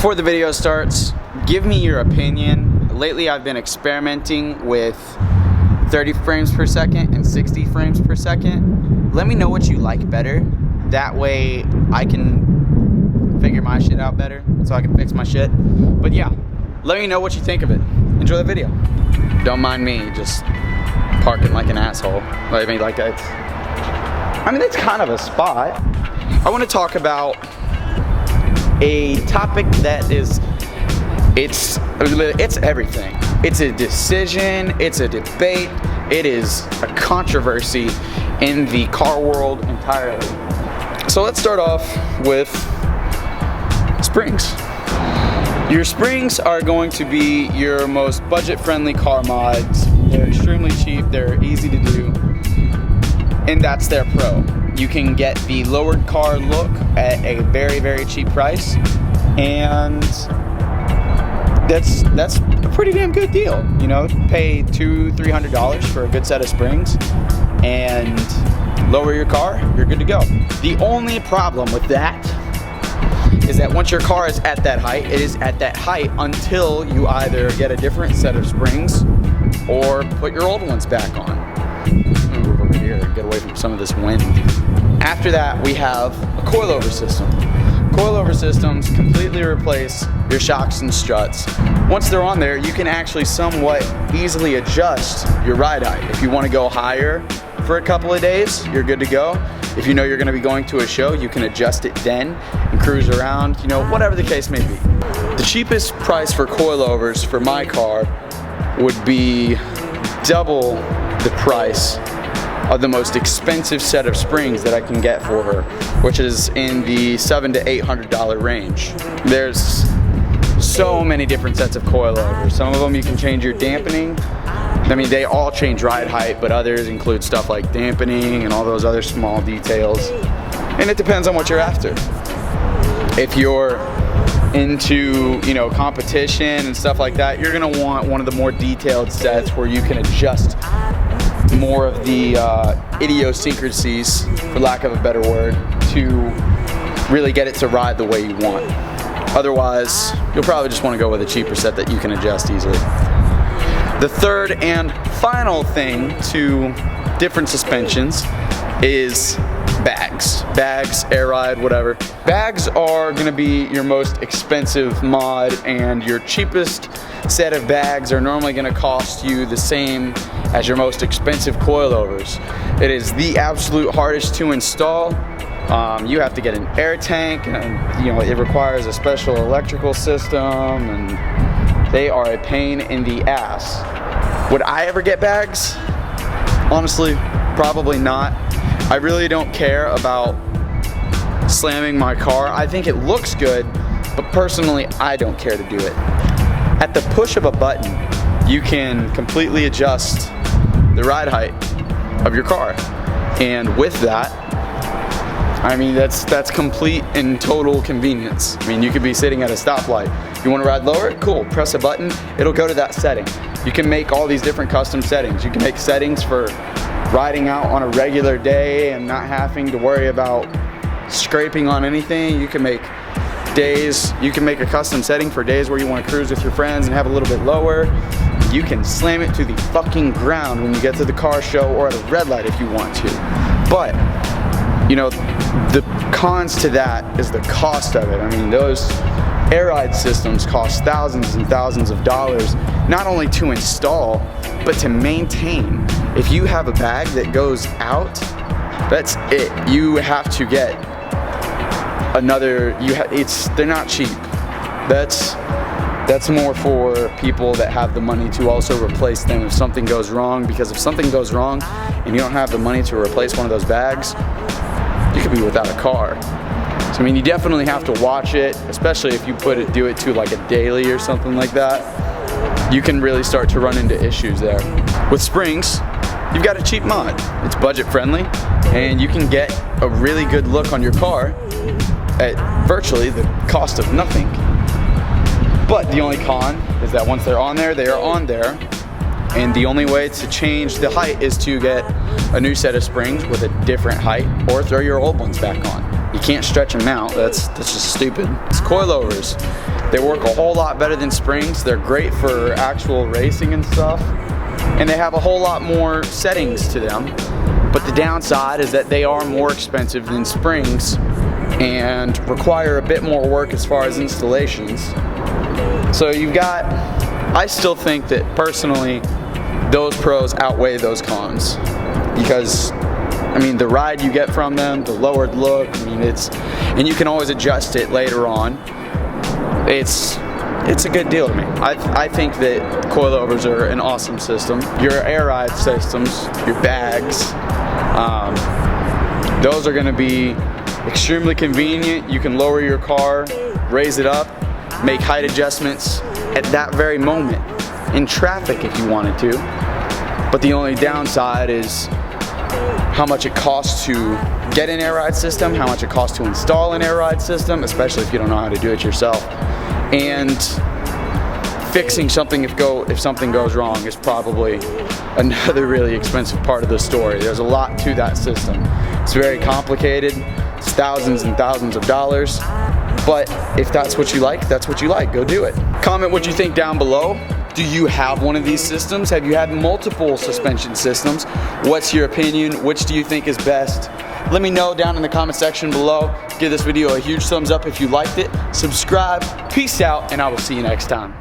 Before the video starts, give me your opinion. Lately I've been experimenting with 30 frames per second and 60 frames per second. Let me know what you like better. That way I can figure my shit out better so I can fix my shit. But yeah, let me know what you think of it. Enjoy the video. Don't mind me just parking like an asshole. I mean, it's kind of a spot. I want to talk about a topic that it's everything. It's a decision, it's a debate, it is a controversy in the car world entirely. So let's start off with springs. Your springs are going to be your most budget-friendly car mods. They're extremely cheap, they're easy to do, and that's their pro. You can get the lowered car look at a very, very cheap price, and that's a pretty damn good deal. You know, pay $200-300 for a good set of springs and lower your car, you're good to go. The only problem with that is that once your car is at that height, it is at that height until you either get a different set of springs or put your old ones back on. Move over here and get away from some of this wind. After that, we have a coilover system. Coilover systems completely replace your shocks and struts. Once they're on there, you can actually somewhat easily adjust your ride height. If you want to go higher for a couple of days, you're good to go. If you know you're going to be going to a show, you can adjust it then and cruise around, you know, whatever the case may be. The cheapest price for coilovers for my car would be double the price of the most expensive set of springs that I can get for her, which is in the $700 to $800 range. There's so many different sets of coilovers. Some of them you can change your dampening. I mean, they all change ride height, but others include stuff like dampening and all those other small details. And it depends on what you're after. If you're into, you know, competition and stuff like that, you're gonna want one of the more detailed sets where you can adjust more of the idiosyncrasies, for lack of a better word, to really get it to ride the way you want. Otherwise, you'll probably just want to go with a cheaper set that you can adjust easily. The third and final thing to different suspensions is bags. Bags, air ride, whatever. Bags are going to be your most expensive mod, and your cheapest set of bags are normally going to cost you the same as your most expensive coilovers. It is the absolute hardest to install. You have to get an air tank, and you know, it requires a special electrical system, and they are a pain in the ass. Would I ever get bags? Honestly, probably not. I really don't care about slamming my car. I think it looks good, but personally, I don't care to do it. At the push of a button, you can completely adjust the ride height of your car. And with that, I mean, that's complete and total convenience. I mean, you could be sitting at a stoplight. You want to ride lower? Cool, press a button, it'll go to that setting. You can make all these different custom settings. You can make settings for riding out on a regular day and not having to worry about scraping on anything. You can make days, you can make a custom setting for days where you want to cruise with your friends and have a little bit lower. You can slam it to the fucking ground when you get to the car show or at a red light if you want to. But, you know, the cons to that is the cost of it. I mean, those air ride systems cost thousands and thousands of dollars, not only to install, but to maintain. If you have a bag that goes out, that's it. You have to get another, they're not cheap. That's more for people that have the money to also replace them if something goes wrong, because if something goes wrong and you don't have the money to replace one of those bags, you could be without a car. So I mean, you definitely have to watch it, especially if you do it to like a daily or something like that. You can really start to run into issues there. With springs, you've got a cheap mod. It's budget friendly, and you can get a really good look on your car at virtually the cost of nothing. But the only con is that once they're on there, they are on there, and the only way to change the height is to get a new set of springs with a different height or throw your old ones back on. You can't stretch them out. That's just stupid. It's coilovers. They work a whole lot better than springs. They're great for actual racing and stuff. And they have a whole lot more settings to them. But the downside is that they are more expensive than springs and require a bit more work as far as installations. So you've got, I still think that personally, those pros outweigh those cons. Because, I mean, the ride you get from them, the lowered look, I mean, and you can always adjust it later on. It's a good deal to me. I think that coilovers are an awesome system. Your air ride systems, your bags, those are gonna be extremely convenient. You can lower your car, raise it up, make height adjustments at that very moment in traffic if you wanted to. But the only downside is how much it costs to get an air ride system, how much it costs to install an air ride system, especially if you don't know how to do it yourself. And fixing something if something goes wrong is probably another really expensive part of the story. There's a lot to that system. It's very complicated. It's thousands and thousands of dollars. But if that's what you like, that's what you like. Go do it. Comment what you think down below. Do you have one of these systems? Have you had multiple suspension systems? What's your opinion? Which do you think is best? Let me know down in the comment section below. Give this video a huge thumbs up if you liked it. Subscribe. Peace out, and I will see you next time.